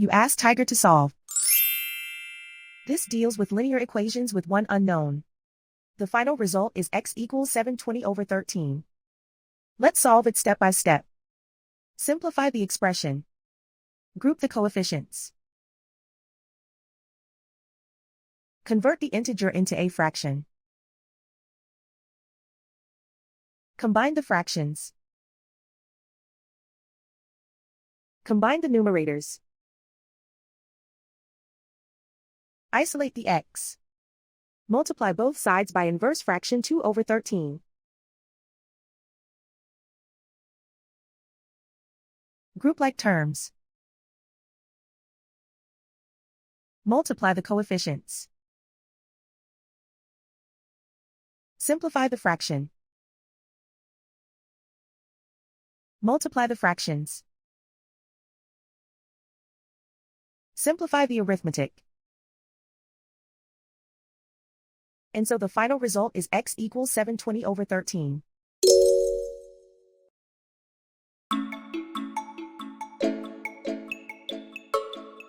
You ask Tiger to solve. This deals with linear equations with one unknown. The final result is x equals 720/13. Let's solve it step by step. Simplify the expression. Group the coefficients. Convert the integer into a fraction. Combine the fractions. Combine the numerators. Isolate the x. Multiply both sides by inverse fraction 2/13. Group like terms. Multiply the coefficients. Simplify the fraction. Multiply the fractions. Simplify the arithmetic. And so the final result is x equals 720/13.